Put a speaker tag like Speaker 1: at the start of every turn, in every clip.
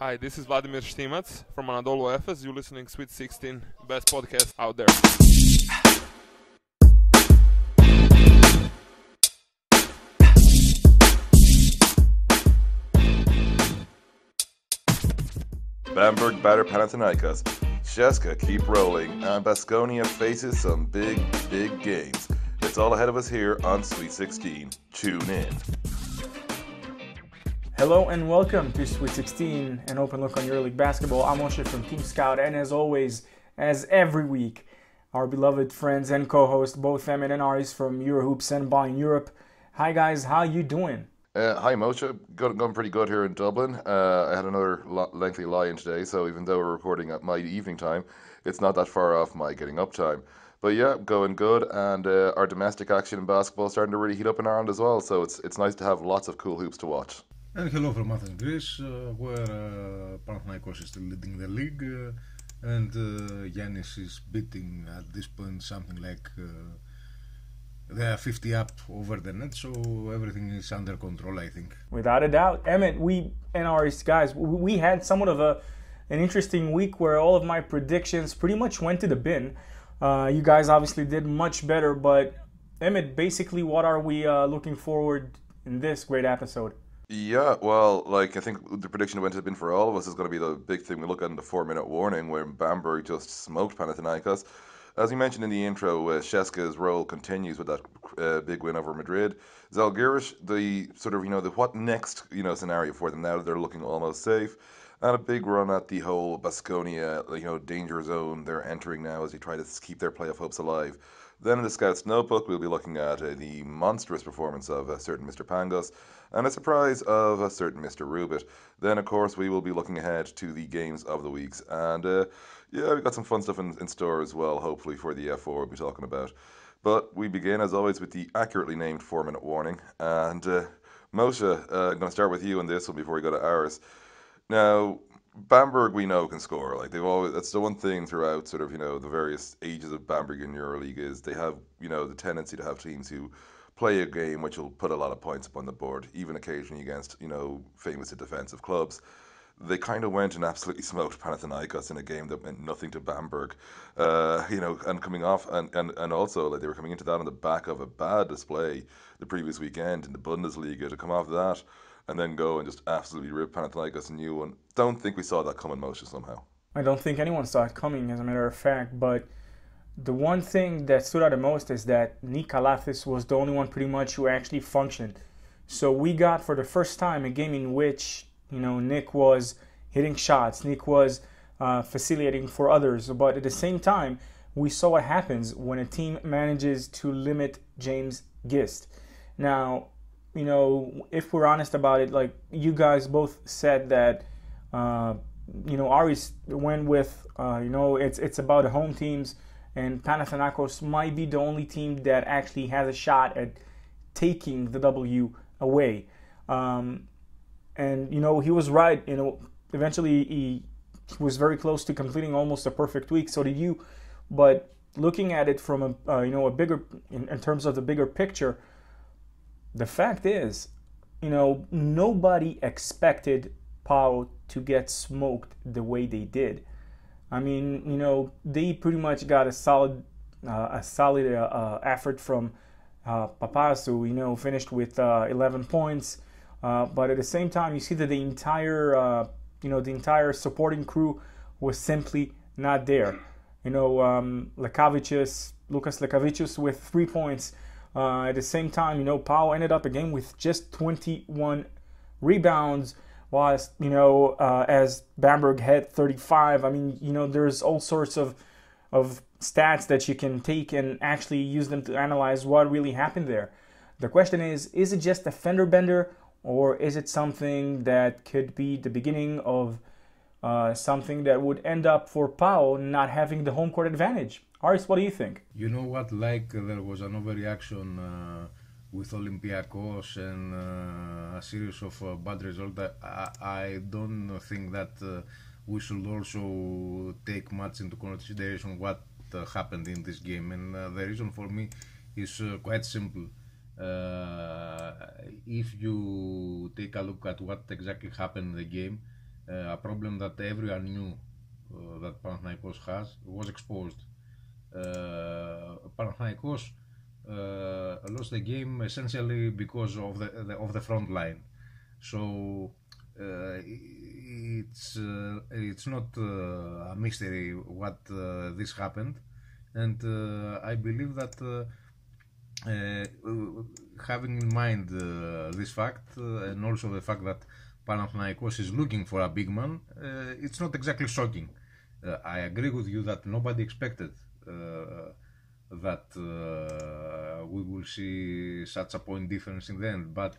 Speaker 1: Hi, this is Vladimir Štimac from Anadolu Efes. You're listening Sweet 16, best podcast out there.
Speaker 2: Bamberg batter Panathinaikos. CSKA keep rolling, and Baskonia faces some big games. It's all ahead of us here on Sweet 16. Tune in.
Speaker 3: Hello and welcome to Sweet 16, an open look on EuroLeague basketball. I'm Moshe from Team Scout, and as always, as every week, our beloved friends and co-hosts, both Emmett and Aris from Eurohoops and Ball in Europe. Hi guys, how you doing?
Speaker 2: Hi Moshe, going pretty good here in Dublin. I had another lengthy lie-in today, so even though we're recording at my evening time, it's not that far off my getting up time. But yeah, going good, and our domestic action in basketball is starting to really heat up in Ireland as well, so it's nice to have lots of cool hoops to watch.
Speaker 4: And hello from Athens, Greece, where Panathinaikos is still leading the league, and Giannis is beating at this point something like they are 50 up over the net, so everything is under control, I think.
Speaker 3: Without a doubt. Emmett, we and our guys, we had somewhat of an interesting week where all of my predictions pretty much went to the bin. You guys obviously did much better, but Emmett, basically what are we looking forward in this great episode?
Speaker 2: Yeah, well, I think the prediction that went to the bin for all of us is going to be the big thing we look at in the 4-minute warning, where Bamberg just smoked Panathinaikos. As we mentioned in the intro, CSKA's role continues with that big win over Madrid. Zalgiris, the sort of, the what next, scenario for them now that they're looking almost safe. And a big run at the whole Baskonia, danger zone they're entering now as they try to keep their playoff hopes alive. Then in the Scouts Notebook, we'll be looking at the monstrous performance of a certain Mr. Pangos and a surprise of a certain Mr. Rubit. Then, of course, we will be looking ahead to the games of the weeks. And, we've got some fun stuff in store as well, hopefully, for the F4 we'll be talking about. But we begin, as always, with the accurately named 4-minute warning. And, Moshe, I'm going to start with you on this one before we go to ours. Now, Bamberg we know can score. That's the one thing throughout sort of, the various ages of Bamberg in EuroLeague is they have, the tendency to have teams who play a game which will put a lot of points up on the board, even occasionally against, famous defensive clubs. They kind of went and absolutely smoked Panathinaikos in a game that meant nothing to Bamberg, and coming off, and also they were coming into that on the back of a bad display the previous weekend in the Bundesliga. To come off that and then go and just absolutely rip Panathinaikos a new one. Don't think we saw that coming, Moshe, somehow.
Speaker 3: I don't think anyone saw it coming, as a matter of fact, but the one thing that stood out the most is that Nick Kalathis was the only one pretty much who actually functioned. So we got, for the first time, a game in which, Nick was hitting shots, Nick was facilitating for others, but at the same time, we saw what happens when a team manages to limit James Gist. Now, if we're honest about it, like you guys both said that, Aris went with, it's about the home teams, and Panathinaikos might be the only team that actually has a shot at taking the W away. And, he was right. Eventually he was very close to completing almost a perfect week. So did you. But looking at it from a bigger, in terms of the bigger picture, the fact is, nobody expected Pau to get smoked the way they did. I mean, they pretty much got a solid effort from Papasu, finished with 11 points. But at the same time, you see that the entire supporting crew was simply not there. Lukas Lekavicius with 3 points. At the same time, Pau ended up a game with just 21 rebounds, whilst, as Bamberg had 35. I mean, there's all sorts of stats that you can take and actually use them to analyze what really happened there. The question is it just a fender bender, or is it something that could be the beginning of something that would end up for Pau not having the home court advantage? Aris, what do you think?
Speaker 4: You know what, there was an overreaction with Olympiacos and a series of bad results. I don't think that we should also take much into consideration what happened in this game. And the reason for me is quite simple. If you take a look at what exactly happened in the game, a problem that everyone knew that Panathinaikos has, was exposed. Panathinaikos lost the game essentially because of the front line. So it's not a mystery what this happened, and I believe that having in mind this fact and also the fact that Panathinaikos is looking for a big man, it's not exactly shocking. I agree with you that nobody expected that we will see such a point difference in the end, but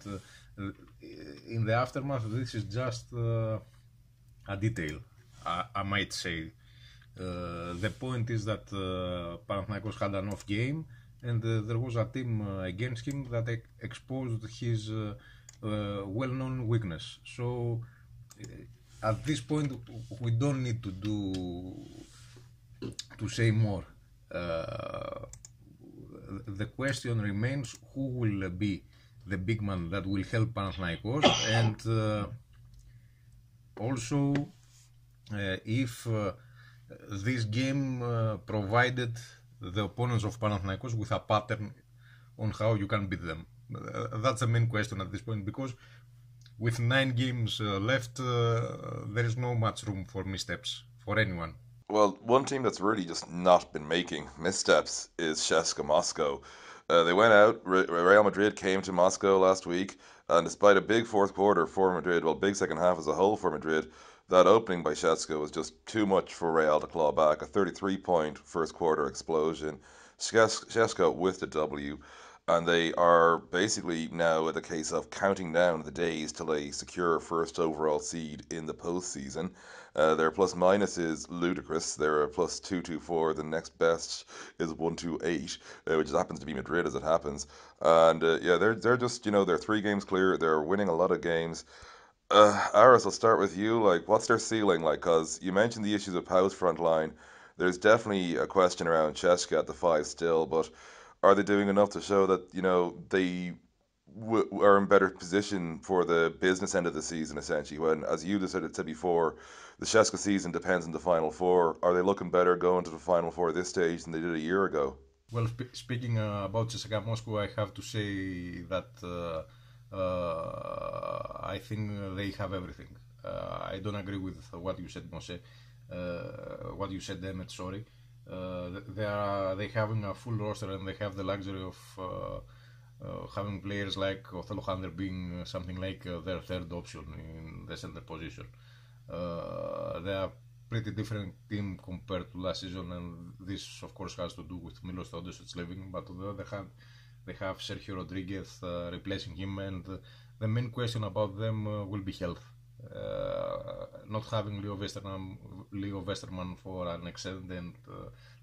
Speaker 4: in the aftermath this is just a detail, I might say. The point is that Panathinaikos had an off game, and there was a team against him that exposed his well-known weakness. So at this point we don't need to say more. The question remains, who will be the big man that will help Panathinaikos, and also if this game provided the opponents of Panathinaikos with a pattern on how you can beat them. That's the main question at this point, because with 9 games left, there is no much room for missteps for anyone.
Speaker 2: Well, one team that's really just not been making missteps is CSKA Moscow. They went out, Real Madrid came to Moscow last week, and despite a big fourth quarter for Madrid, well, big second half as a whole for Madrid, that opening by CSKA was just too much for Real to claw back. A 33-point first quarter explosion. CSKA with the W, and they are basically now at the case of counting down the days till they secure first overall seed in the postseason. Their plus minus is ludicrous. They're a plus 224. The next best is 128, which happens to be Madrid as it happens. And yeah, they're just, they're 3 games clear. They're winning a lot of games. Aris, I'll start with you. Like, what's their ceiling like? Because you mentioned the issues of Pau's front line. There's definitely a question around CSKA at the 5 still, but are they doing enough to show that, they are in better position for the business end of the season, essentially, when, as you just said before, the CSKA season depends on the Final Four. Are they looking better going to the Final Four at this stage than they did a year ago?
Speaker 4: Well, speaking about CSKA Moscow, I have to say that I think they have everything. I don't agree with what you said, Moshe. What you said, Emmett, sorry. They having a full roster, and they have the luxury of having players like Othello Hunter being something like their third option in the center position. They are pretty different team compared to last season, and this of course has to do with Milos Theodosic leaving, but on the other hand they have Sergio Rodriguez replacing him, and the main question about them will be health. Not having Leo Westerman for an extended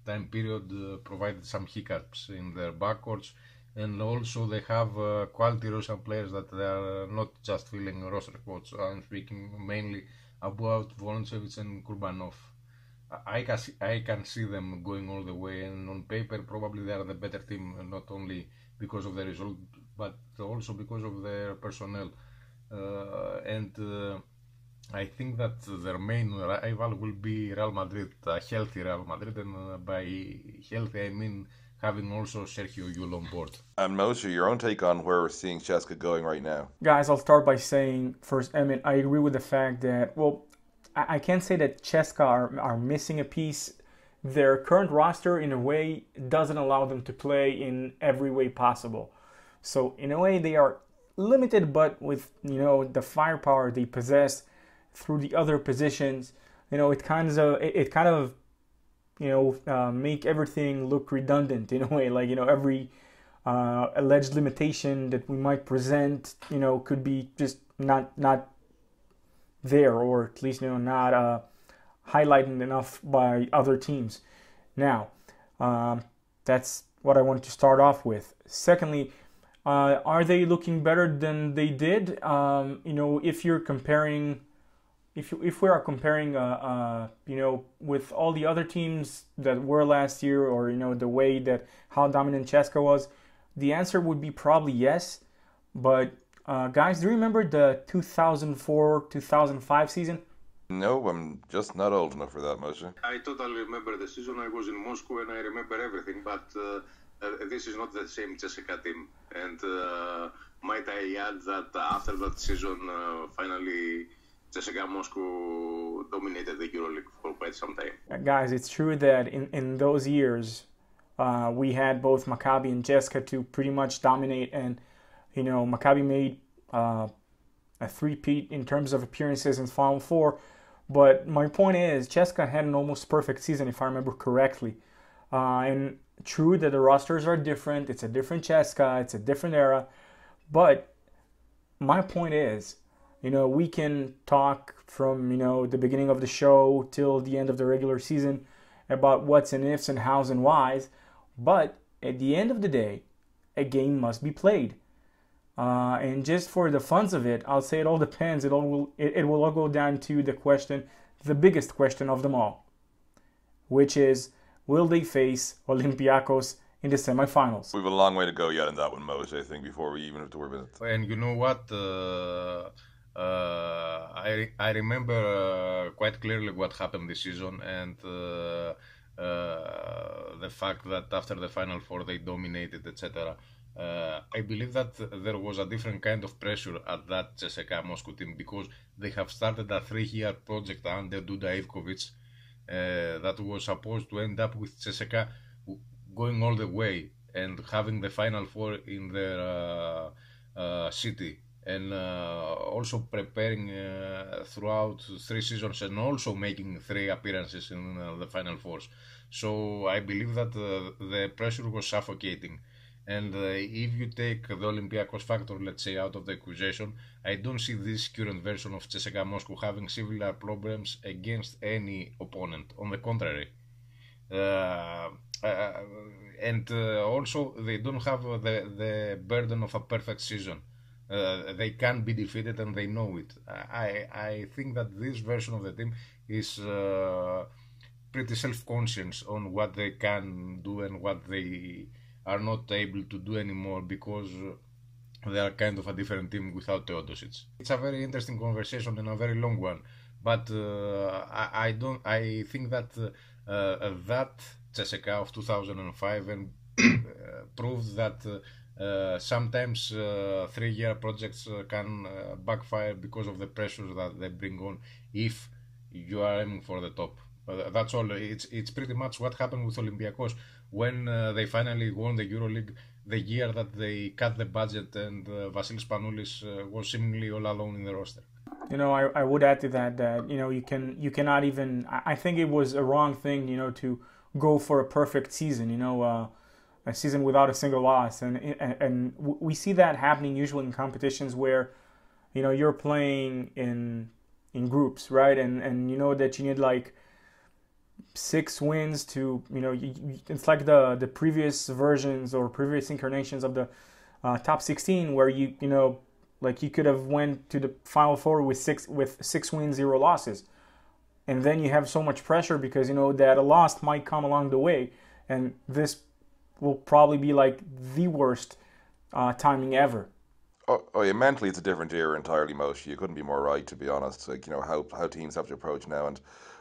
Speaker 4: time period provided some hiccups in their backcourts, and also they have quality Russian players that they are not just filling roster spots. I'm speaking mainly about Vorontsevich and Kurbanov. I can see them going all the way, and on paper probably they are the better team, not only because of the result but also because of their personnel. I think that their main rival will be Real Madrid, a healthy Real Madrid, and by healthy I mean having also Sergio Yul on board.
Speaker 2: And Moshe, your own take on where we're seeing CSKA going right now?
Speaker 3: Guys, I'll start by saying first, Emmett, I agree with the fact that, well, I can't say that CSKA are missing a piece. Their current roster, in a way, doesn't allow them to play in every way possible. So, in a way, they are limited, but with, the firepower they possess through the other positions, it kind of make everything look redundant in a way. Like, every alleged limitation that we might present, could be just not there, or at least, not highlighted enough by other teams. Now, that's what I wanted to start off with. Secondly, are they looking better than they did? If you're comparing, if we are comparing, with all the other teams that were last year, or the way that how dominant CSKA was, the answer would be probably yes. But guys, do you remember the 2004-2005 season?
Speaker 2: No, I'm just not old enough for that, Moshe.
Speaker 5: I totally remember the season. I was in Moscow and I remember everything, but this is not the same CSKA team. And might I add that after that season, finally, CSKA Moscow dominated the EuroLeague for quite some time.
Speaker 3: Guys, it's true that in those years, we had both Maccabi and CSKA to pretty much dominate, and Maccabi made a three-peat in terms of appearances in Final Four. But my point is, CSKA had an almost perfect season, if I remember correctly. And true that the rosters are different. It's a different CSKA. It's a different era. But my point is, we can talk from, the beginning of the show till the end of the regular season about what's and ifs and hows and whys. But at the end of the day, a game must be played. And just for the funs of it, I'll say it all depends. It will all go down to the biggest question of them all, which is, will they face Olympiacos in the semifinals?
Speaker 2: We have a long way to go yet in that one, Moshe, I think, before we even have to worry about it.
Speaker 4: And you know what? I remember quite clearly what happened this season, and the fact that after the Final Four they dominated, etc. I believe that there was a different kind of pressure at that CSKA Moscow team, because they have started a 3-year project under Duda Ivkovic that was supposed to end up with CSKA going all the way and having the Final Four in their city, and also preparing throughout 3 seasons and also making 3 appearances in the Final Fours. So I believe that the pressure was suffocating. And if you take the Olympiacos factor, let's say, out of the equation, I don't see this current version of CSKA Moscow having similar problems against any opponent. On the contrary. And also, they don't have the burden of a perfect season. They can be defeated and they know it. I think that this version of the team is pretty self-conscious on what they can do and what they are not able to do anymore, because they are kind of a different team without Teodosic. It's a very interesting conversation and a very long one, but I think that that CSKA of 2005 and proved that sometimes 3-year projects can backfire because of the pressures that they bring on if you are aiming for the top. That's all. It's pretty much what happened with Olympiacos when they finally won the EuroLeague, the year that they cut the budget and Vasilis Panoulis was seemingly all alone in the roster.
Speaker 3: I would add to that you cannot even. I think it was a wrong thing, to go for a perfect season. A season without a single loss, and we see that happening usually in competitions where, you're playing in groups, right? And you know that you need like 6 wins to, it's like the previous versions or previous incarnations of the top 16, where you could have went to the Final Four with 6 wins, 0 losses, and then you have so much pressure because that a loss might come along the way, and this will probably be like the worst timing ever.
Speaker 2: Oh yeah, mentally it's a different era entirely, Moshe. You couldn't be more right, to be honest. Like, how teams have to approach now, and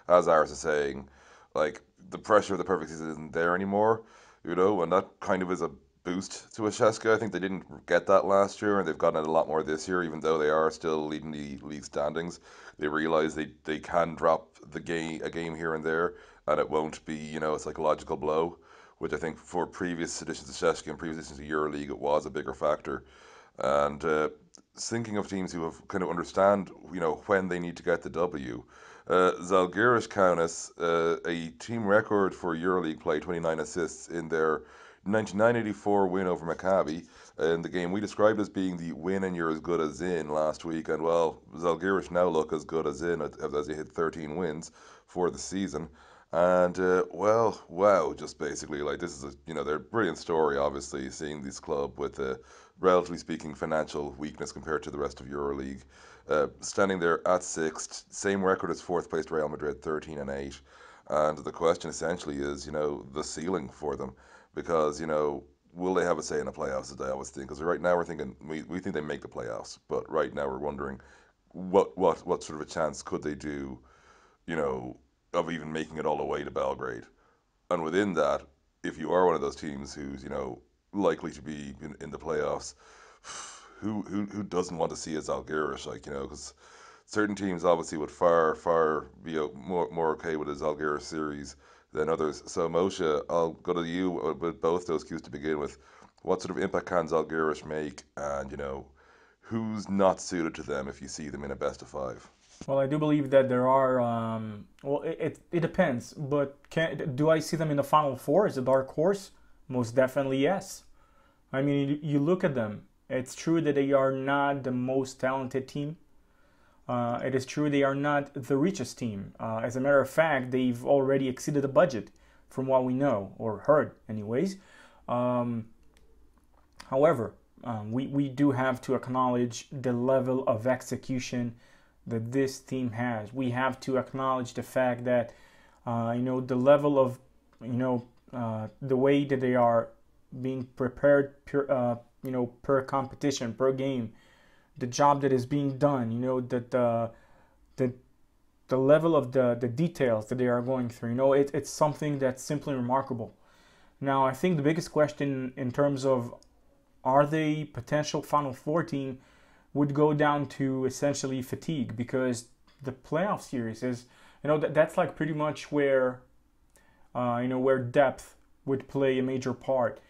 Speaker 2: as Aris is saying, like, the pressure of the perfect season isn't there anymore, and that kind of is a boost to a CSKA. I think they didn't get that last year, and they've gotten it a lot more this year, even though they are still leading the league standings. They realize they can drop a game here and there, and it won't be, a psychological blow, which I think for previous editions of CSKA and previous editions of Euroleague, it was a bigger factor. And thinking of teams who have kind of understand, when they need to get the W. Zalgiris Kaunas, a team record for Euroleague play, 29 assists in their 99-84 win over Maccabi, in the game we described as being the win and you're as good as in last week. And well, Zalgiris now look as good as in, as they hit 13 wins for the season. And wow, just basically, like, this is they're a brilliant story, obviously, seeing this club with a relatively speaking financial weakness compared to the rest of Euroleague, standing there at 6th, same record as 4th placed Real Madrid, 13-8. And the question essentially is, the ceiling for them, because will they have a say in the playoffs, as I always think? Because right now we're thinking we think they make the playoffs, but right now we're wondering what sort of a chance could they do of even making it all the way to Belgrade. And within that, if you are one of those teams who's, likely to be in the playoffs, who doesn't want to see a Zalgiris, because certain teams obviously would far be more okay with a Zalgiris series than others. So Moshe, I'll go to you with both those cues to begin with. What sort of impact can Zalgiris make, and who's not suited to them if you see them in a best of 5?
Speaker 3: Well, I do believe that there are. It depends, but do I see them in the Final Four as a dark horse? Most definitely, yes. I mean, you look at them. It's true that they are not the most talented team. It is true they are not the richest team. As a matter of fact, they've already exceeded the budget, from what we know or heard, anyways. However, we do have to acknowledge the level of execution that this team has. We have to acknowledge the fact that the level of the way that they are being prepared per competition, per game, the job that is being done, that the level of the details that they are going through, it's something that's simply remarkable. Now, I think the biggest question in terms of are they potential Final Four team would go down to essentially fatigue, because the playoff series is, that's like pretty much where, where depth would play a major part.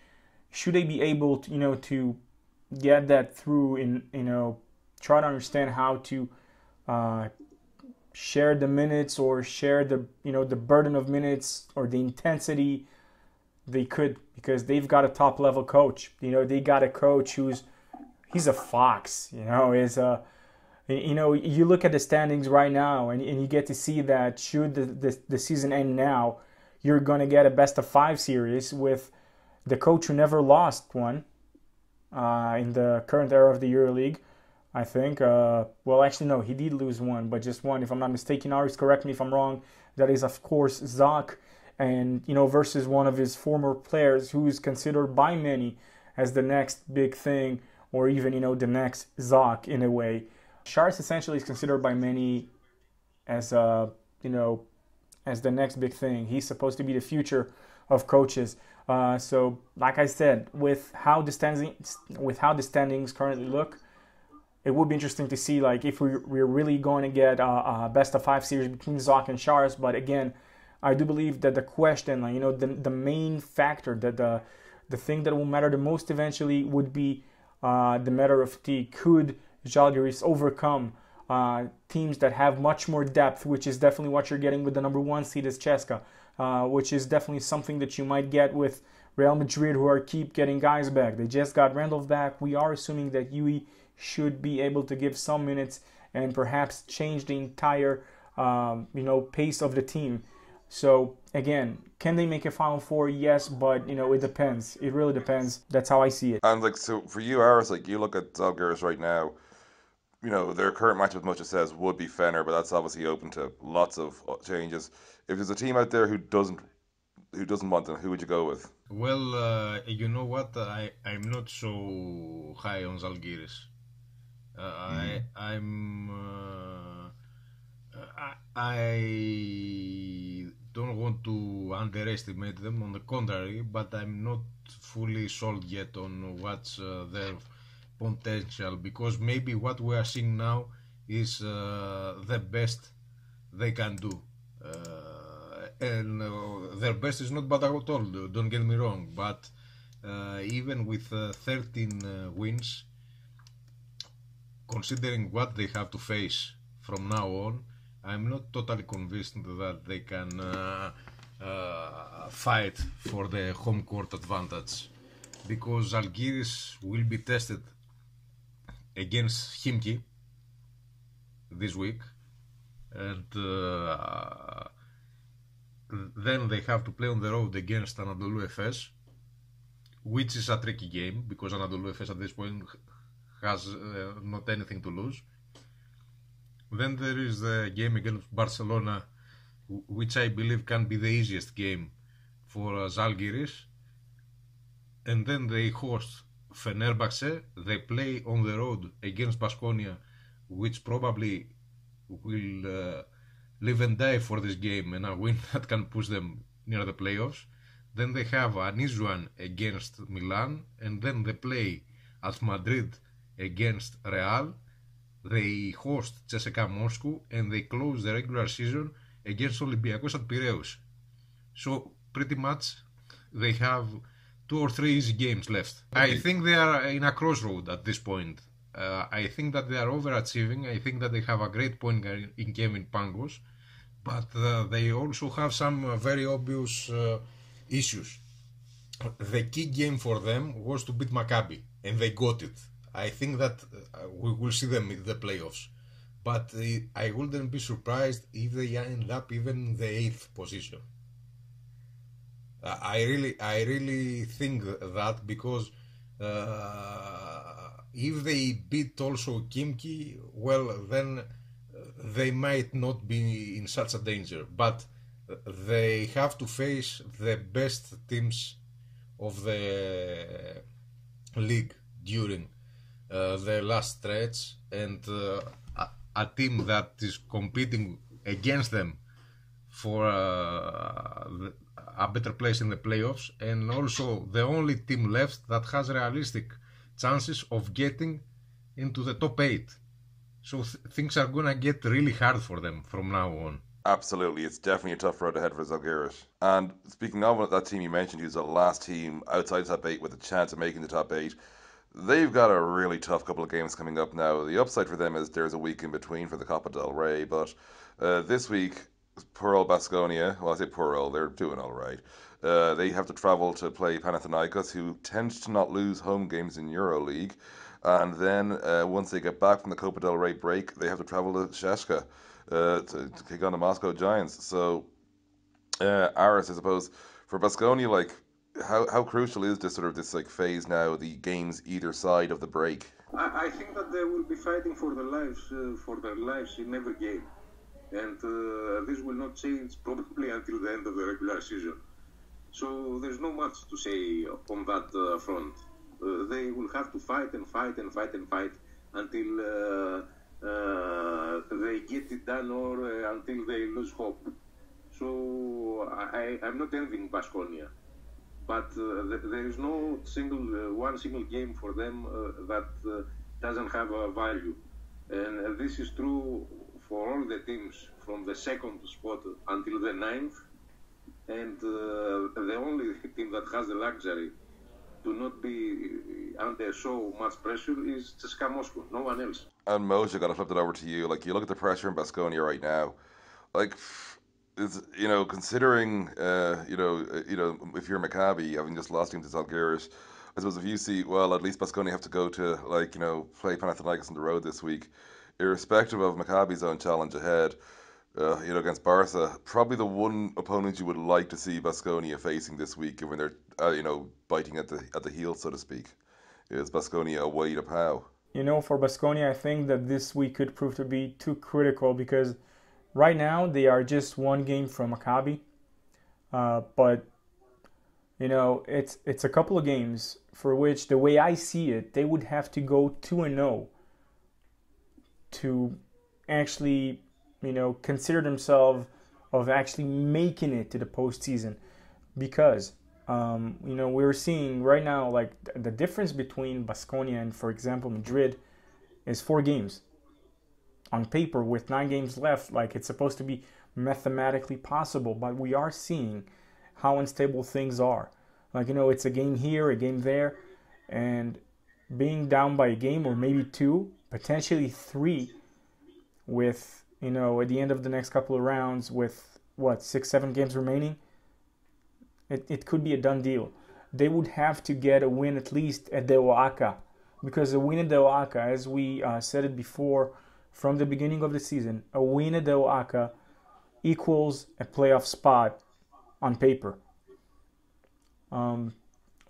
Speaker 3: Should they be able to, to get that through in, try to understand how to share the minutes or share the, the burden of minutes or the intensity, they could, because they've got a top level coach. They got a coach he's a fox, you look at the standings right now and you get to see that should the season end now, you're going to get a best of 5 series with the coach who never lost one in the current era of the EuroLeague, I think. Well, actually, no, he did lose one, but just one, if I'm not mistaken. Aris, correct me if I'm wrong. That is, of course, Zach, and, versus one of his former players who is considered by many as the next big thing, or even, the next Zach in a way. Shars essentially is considered by many as, as the next big thing. He's supposed to be the future of coaches. So, like I said, with how the standings currently look, it would be interesting to see, like, if we're really going to get a best of 5 series between Zach and Shars. But again, I do believe that the question, the main factor, that the thing that will matter the most eventually would be the matter of fatigue. Could Zalgiris overcome teams that have much more depth, which is definitely what you're getting with the number 1 seed as CSKA, which is definitely something that you might get with Real Madrid, who keep getting guys back. They just got Randolph back. We are assuming that Yui should be able to give some minutes and perhaps change the entire pace of the team. So again, can they make a Final Four? Yes, but it depends. It really depends. That's how I see it.
Speaker 2: And so for you, Aris, you look at Zalgiris right now. Their current matchup, as much as says, would be Fener, but that's obviously open to lots of changes. If there's a team out there who doesn't want them, who would you go with?
Speaker 4: Well, you know what? I'm not so high on Zalgiris. I don't want to underestimate them. On the contrary, but I'm not fully sold yet on what's their potential, because maybe what we are seeing now is the best they can do. And their best is not bad at all, don't get me wrong, but even with 13 wins, considering what they have to face from now on, I'm not totally convinced that they can fight for the home court advantage, because Zalgiris will be tested against Khimki this week, and then they have to play on the road against Anadolu Efes, which is a tricky game because Anadolu Efes at this point has not anything to lose. Then there is the game against Barcelona, which I believe can be the easiest game for Zalgiris. And then they host Fenerbahce. They play on the road against Baskonia, which probably will live and die for this game and a win that can push them near the playoffs. Then they have an easy one against Milan, and then they play at Madrid against Real. They host CSKA Moscow, and they close the regular season against Olympiacos at Piraeus. So pretty much they have 2 or 3 easy games left. I think they are in a crossroad at this point. I think that they are overachieving. I think that they have a great point in Kevin Pangos, but they also have some very obvious issues. The key game for them was to beat Maccabi, and they got it. I think that we will see them in the playoffs, but I wouldn't be surprised if they end up even in the 8th position. I really think that, because if they beat also Khimki, well, then they might not be in such a danger, but they have to face the best teams of the league during the last stretch, and a team that is competing against them for a better place in the playoffs, and also the only team left that has realistic chances of getting into the top 8. So things are gonna get really hard for them from now on.
Speaker 2: Absolutely, it's definitely a tough road ahead for Zalgiris. And speaking of that team you mentioned, who's the last team outside the top 8 with a chance of making the top 8, they've got a really tough couple of games coming up now. The upside for them is there's a week in between for the Copa del Rey, but this week, poor old Baskonia, well, I say poor old, they're doing all right. They have to travel to play Panathinaikos, who tend to not lose home games in Euroleague. And then once they get back from the Copa del Rey break, they have to travel to CSKA to kick on the Moscow Giants. So, Aris, I suppose, for Baskonia, like, how crucial is this like phase now, the games either side of the break?
Speaker 5: I think that they will be fighting for their lives in every game, and this will not change probably until the end of the regular season. So there's not much to say on that front. They will have to fight and fight and fight and fight until they get it done, or until they lose hope. So I'm not envying Baskonia, but there is no one single game for them that doesn't have a value, and this is true for all the teams from the 2nd spot until the 9th, and the only team that has the luxury to not be under so much pressure is CSKA Moscow, no one else.
Speaker 2: And Moshe, got to flip it over to you. Like, you look at the pressure in Baskonia right now, like, is, considering, if you're Maccabi, having just lost him to Zalgiris, I suppose if you see, well, at least Baskonia have to go to, play Panathinaikos on the road this week, irrespective of Maccabi's own challenge ahead, against Barca, probably the one opponent you would like to see Baskonia facing this week, given they're, biting at the heels, so to speak, is Baskonia away to Pau.
Speaker 3: For Baskonia, I think that this week could prove to be too critical, because right now they are just one game from Maccabi, but it's a couple of games for which, the way I see it, they would have to go 2-0 to actually consider themselves of actually making it to the postseason, because we're seeing right now, like, the difference between Baskonia and, for example, Madrid is 4 games. On paper, with 9 games left, like, it's supposed to be mathematically possible, but we are seeing how unstable things are. Like, it's a game here, a game there, and being down by a game or maybe 2, potentially 3, with, at the end of the next couple of rounds with, 6-7 games remaining, it could be a done deal. They would have to get a win at least at the Oaxaca, because a win at the Oaxaca, as we said it before, from the beginning of the season, a win at the Oaxaca equals a playoff spot on paper.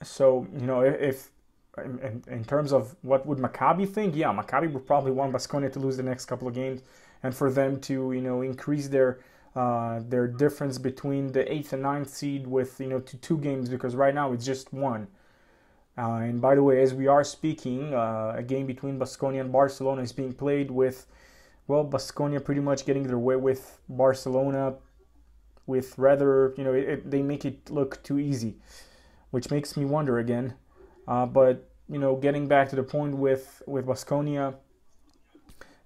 Speaker 3: So, if in terms of what would Maccabi think, yeah, Maccabi would probably want Baskonia to lose the next couple of games, and for them to, increase their difference between the 8th and 9th seed with, to 2 games, because right now it's just 1. And by the way, as we are speaking, a game between Baskonia and Barcelona is being played with well, Baskonia pretty much getting their way with Barcelona, with rather, they make it look too easy, which makes me wonder again. But getting back to the point with Baskonia,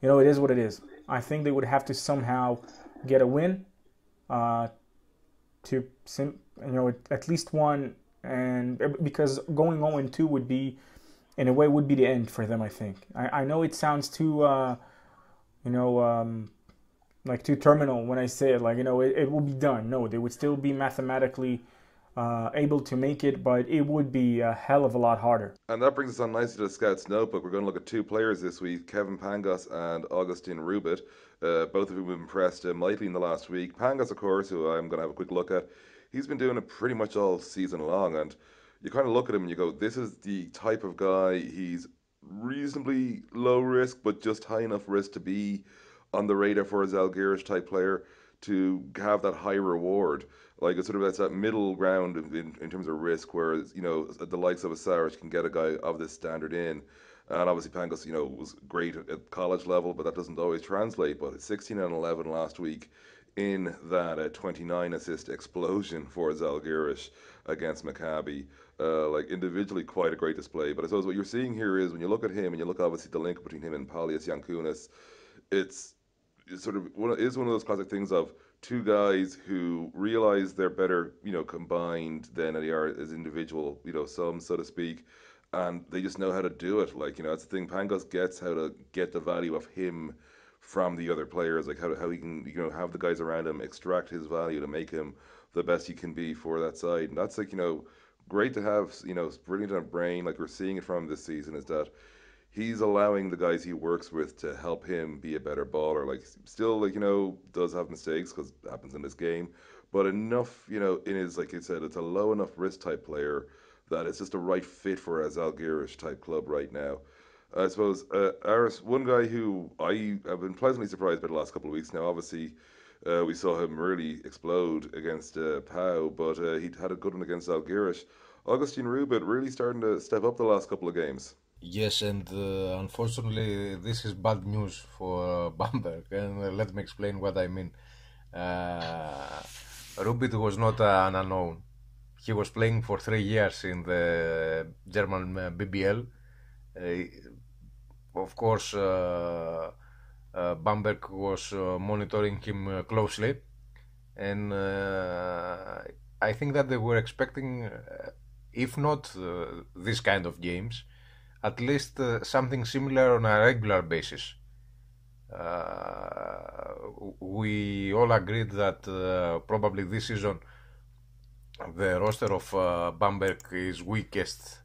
Speaker 3: it is what it is. I think they would have to somehow get a win, to at least one, and because going 0-2 would be, in a way, would be the end for them. I think. I know it sounds too, like too terminal when I say it. Like it will be done. No, they would still be mathematically able to make it, but it would be a hell of a lot harder.
Speaker 2: And that brings us on nicely to the Scouts Notebook. We're going to look at two players this week, Kevin Pangos and Augustin Rubit, both of whom have impressed mightily in the last week. Pangos, of course, who I'm going to have a quick look at, he's been doing it pretty much all season long, and you kind of look at him and you go, this is the type of guy, he's reasonably low risk, but just high enough risk to be on the radar for a Zalgiris type player to have that high reward. Like it's sort of that's that middle ground in terms of risk, whereas the likes of a Saric can get a guy of this standard in, and obviously Pangos was great at college level, but that doesn't always translate. But 16 and 11 last week in that 29 assist explosion for Zalgiris against Maccabi. Like individually quite a great display, but I suppose what you're seeing here is when you look at him and you look obviously the link between him and Paulius Yankunas, it's sort of one of those classic things of two guys who realize they're better, combined than they are as individual, sums, so to speak, and they just know how to do it. Like, that's the thing. Pangos gets how to get the value of him from the other players, like how he can, have the guys around him extract his value to make him the best he can be for that side. And that's like, great to have, brilliant on brain, like we're seeing it from this season, is that he's allowing the guys he works with to help him be a better baller. Like, still, like, does have mistakes because it happens in this game, but enough, in his, like you said, it's a low enough risk type player that it's just a right fit for a Zalgiris type club right now. I suppose, Aris, one guy who I have been pleasantly surprised by the last couple of weeks now, obviously, we saw him really explode against Pau, but he'd had a good one against Zalgiris. Augustin Rubit really starting to step up the last couple of games.
Speaker 4: Yes, and unfortunately, this is bad news for Bamberg, and let me explain what I mean. Rubit was not an unknown. He was playing for 3 years in the German BBL. Of course, Bamberg was monitoring him closely, and I think that they were expecting, if not this kind of games, at least something similar on a regular basis. We all agreed that probably this season the roster of Bamberg is weakest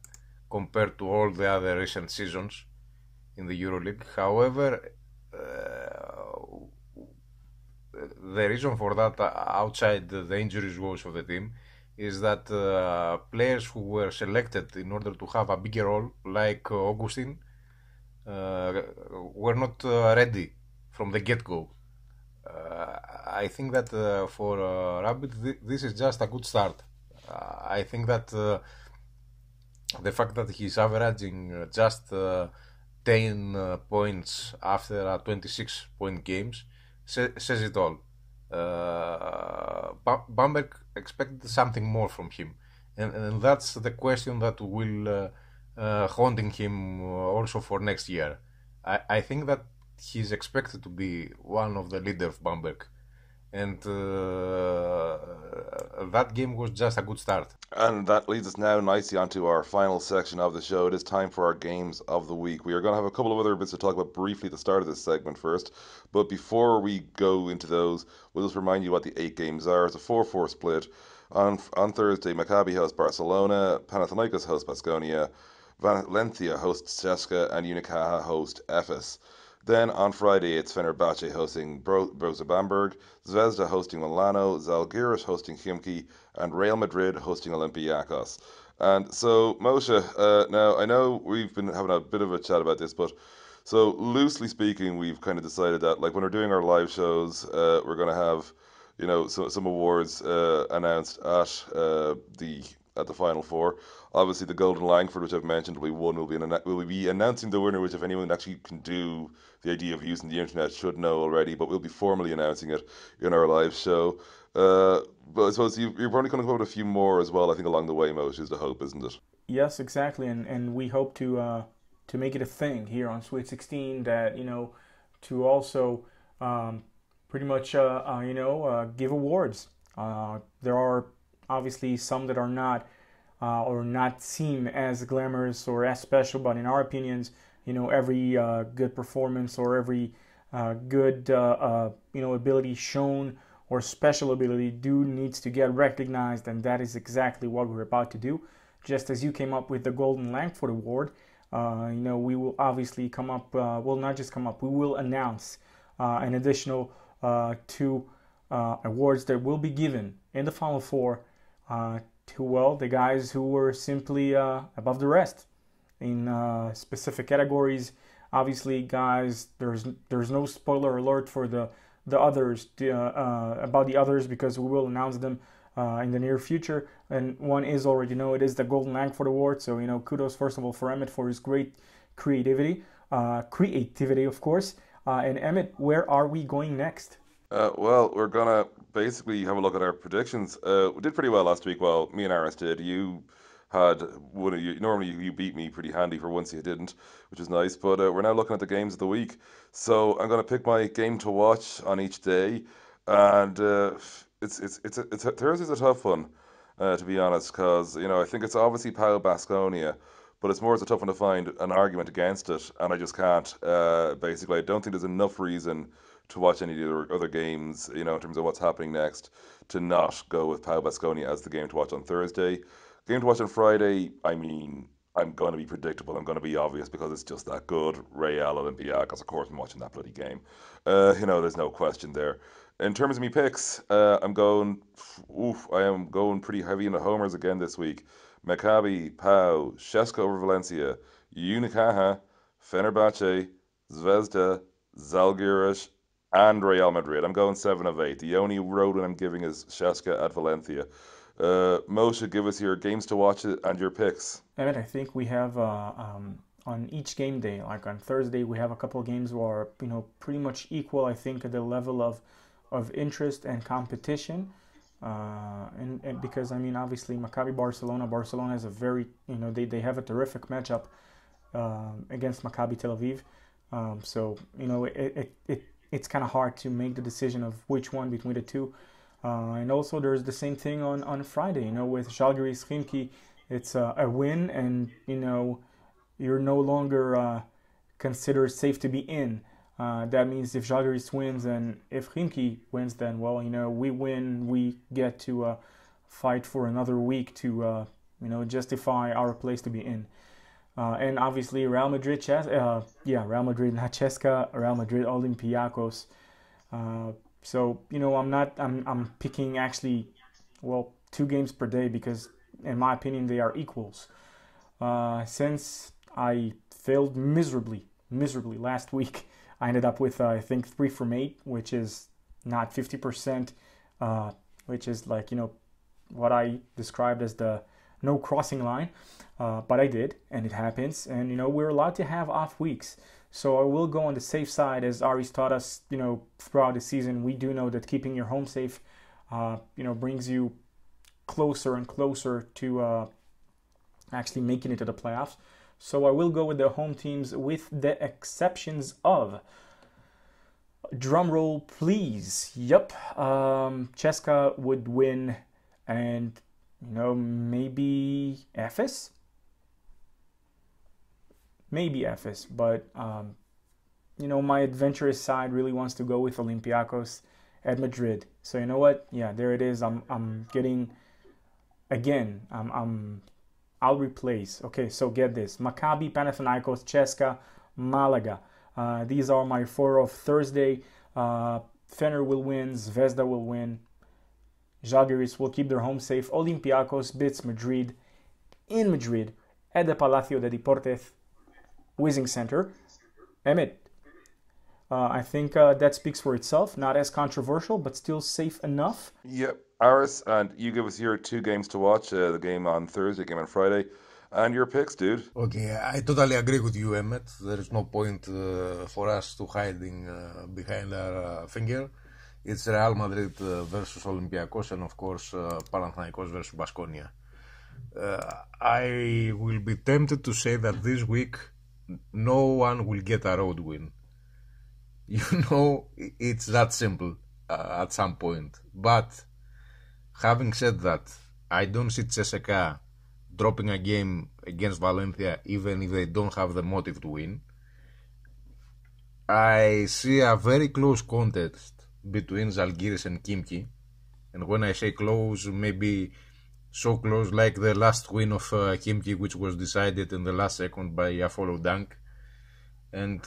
Speaker 4: compared to all the other recent seasons in the EuroLeague. However, the reason for that, outside the injuries woes of the team, is that players who were selected in order to have a bigger role, like Augustin, were not ready from the get-go. I think that for Rabbit, this is just a good start. I think that the fact that he's averaging just 10 points after a 26-point games says it all. Bamberg expected something more from him, and that's the question that will haunting him also for next year. I think that he's expected to be one of the leaders of Bamberg, and that game was just a good start.
Speaker 2: And that leads us now nicely onto our final section of the show. It is time for our games of the week. We are going to have a couple of other bits to talk about briefly at the start of this segment first, but before we go into those, we'll just remind you what the 8 games are. It's a 4-4 split. On Thursday, Maccabi hosts Barcelona, Panathinaikos hosts Baskonia, Valencia hosts CSKA, and Unicaja host Efes. Then on Friday, it's Fenerbahce hosting Borussia Bamberg, Zvezda hosting Milano, Zalgiris hosting Khimki, and Real Madrid hosting Olympiacos. And so, Moshe, now I know we've been having a bit of a chat about this, but so loosely speaking, we've kind of decided that, like, when we're doing our live shows, we're going to have, some awards announced at at the Final Four. Obviously, the Golden Langford, which I've mentioned, will be announcing the winner, which if anyone actually can do the idea of using the internet should know already, but we'll be formally announcing it in our live show. But I suppose you're probably going to quote a few more as well, I think, along the way, Moshe, is the hope, isn't it?
Speaker 3: Yes, exactly, and we hope to make it a thing here on Sweet 16 that, to also pretty much, give awards. There are obviously some that are not or not seem as glamorous or as special, but in our opinions, every good performance or every good ability shown or special ability needs to get recognized, and that is exactly what we're about to do. Just as you came up with the Golden Langford Award, we will obviously come up, not just come up, we will announce an additional 2 awards that will be given in the Final Four to, the guys who were simply above the rest in specific categories. Obviously, guys, there's no spoiler alert for the others, about the others, because we will announce them in the near future, and one is already it is the Golden Langford Award. So kudos first of all for Emmett for his great creativity, of course. And Emmett, where are we going next?
Speaker 2: Well, we're gonna basically have a look at our predictions. We did pretty well last week. Well, me and Aris did. You had one of you. Normally, you beat me pretty handy. For once, you didn't, which is nice. But we're now looking at the games of the week. So I'm gonna pick my game to watch on each day, and Thursday's a tough one, to be honest, because I think it's obviously Pau Baskonia, but it's more as a tough one to find an argument against it, and I just can't. Basically, I don't think there's enough reason to watch any of the other games, in terms of what's happening next, to not go with Pau Baskonia as the game to watch on Thursday. Game to watch on Friday, I mean, I'm going to be predictable. I'm going to be obvious because it's just that good. Real Olympiacos, of course, I'm watching that bloody game. There's no question there. In terms of me picks, I am going pretty heavy in the homers again this week. Maccabi, Pau, CSKA over Valencia, Unicaja, Fenerbahce, Zvezda, Zalgiris, and Real Madrid. I'm going 7 of 8. The only road one I'm giving is CSKA at Valencia. Moshe, give us your games to watch and your picks.
Speaker 3: Emmett, I think we have on each game day, like on Thursday, we have a couple of games who are pretty much equal. I think at the level of interest and competition, and because obviously Maccabi Barcelona has a very they have a terrific matchup against Maccabi Tel Aviv. So it's kind of hard to make the decision of which one between the two. And also there's the same thing on Friday, with Zalgiris Khimki. It's a win, and you're no longer considered safe to be in. That means if Zalgiris wins and if Khimki wins, then we win. We get to fight for another week to justify our place to be in. And obviously Real Madrid, Real Madrid, not CSKA, Real Madrid Olympiacos. So I'm picking actually 2 games per day because in my opinion they are equals. Since I failed miserably last week, I ended up with I think 3 from 8, which is not 50%, which is what I described as the no crossing line, but I did, and it happens, and we're allowed to have off weeks. So I will go on the safe side, as Ari's taught us, throughout the season. We do know that keeping your home safe, brings you closer and closer to actually making it to the playoffs. So I will go with the home teams, with the exceptions of, drum roll please, CSKA would win, and maybe Efes, but my adventurous side really wants to go with Olympiacos at Madrid. So you know what? Yeah, there it is. I'm getting again. I'll replace. Okay, so get this: Maccabi, Panathinaikos, CSKA, Malaga. These are my 4 of Thursday. Fener will win. Zvezda will win. Zalgiris will keep their home safe. Olympiacos beats Madrid in Madrid at the Palacio de Deportes Wizing Center. Emmett, I think that speaks for itself. Not as controversial, but still safe enough.
Speaker 2: Yep, Aris, and you give us your two games to watch, the game on Thursday, game on Friday, and your picks, dude.
Speaker 4: Okay, I totally agree with you, Emmet. There is no point for us to hiding behind our finger. It's Real Madrid versus Olympiacos, and of course Panathinaikos versus Baskonia. I will be tempted to say that this week no one will get a road win. You know, it's that simple at some point. But having said that, I don't see CSKA dropping a game against Valencia even if they don't have the motive to win. I see a very close contest between Zalgiris and Khimki. And when I say close, maybe so close like the last win of Khimki, which was decided in the last second by a follow dunk. And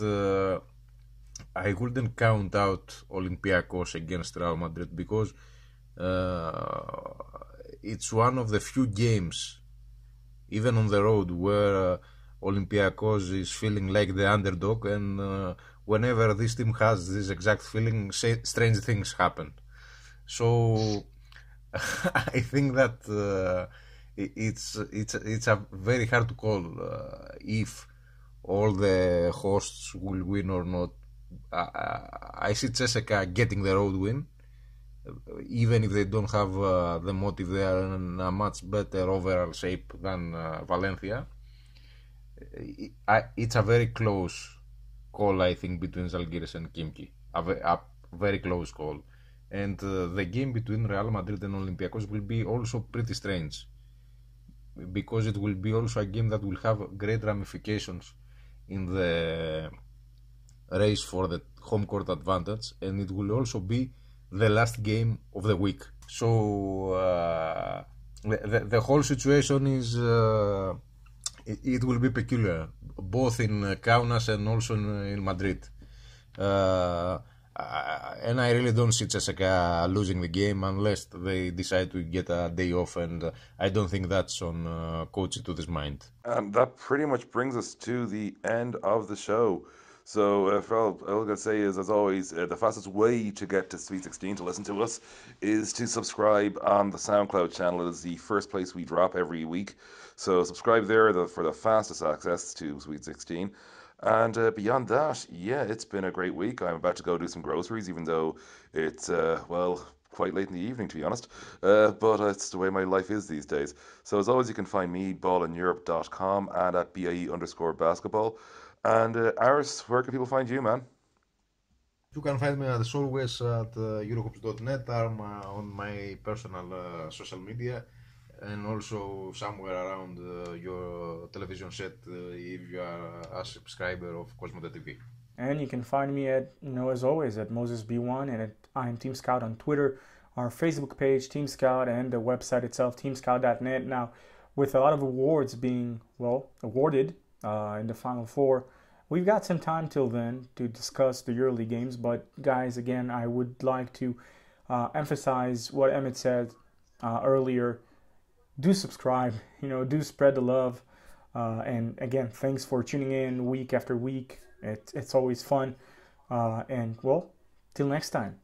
Speaker 4: I wouldn't count out Olympiacos against Real Madrid because it's one of the few games, even on the road, where Olympiacos is feeling like the underdog, and whenever this team has this exact feeling, strange things happen. So I think that it's a very hard to call if all the hosts will win or not. I see CSKA getting the road win, even if they don't have the motive. They are in a much better overall shape than Valencia. It's a very close call, I think, between Zalgiris and Khimki. A very close call. And the game between Real Madrid and Olympiacos will be also pretty strange, because it will be also a game that will have great ramifications in the race for the home court advantage, and it will also be the last game of the week. So the whole situation is it will be peculiar, both in Kaunas and also in Madrid. And I really don't see CSKA losing the game unless they decide to get a day off, and I don't think that's on Coach Itoudis' mind.
Speaker 2: And that pretty much brings us to the end of the show. So, all I'm going to say is, as always, the fastest way to get to Sweet 16 to listen to us is to subscribe on the SoundCloud channel. It is the first place we drop every week. So subscribe there for the fastest access to Sweet 16. And beyond that, yeah, it's been a great week. I'm about to go do some groceries, even though it's, quite late in the evening, to be honest. But it's the way my life is these days. So as always, you can find me, ballineurope.com, and at BAE_basketball. And Aris, where can people find you, man?
Speaker 4: You can find me as always at Eurohoops.net. I'm on my personal social media, and also somewhere around your television set if you are a subscriber of Cosmote TV.
Speaker 3: And you can find me at, as always, at MosesB1 and at I am Team Scout on Twitter, our Facebook page, Team Scout, and the website itself, teamscout.net. Now, with a lot of awards being, awarded in the Final Four, we've got some time till then to discuss the EuroLeague games. But, guys, again, I would like to emphasize what Emmett said earlier. Do subscribe, do spread the love. And, again, thanks for tuning in week after week. It's always fun. And, till next time.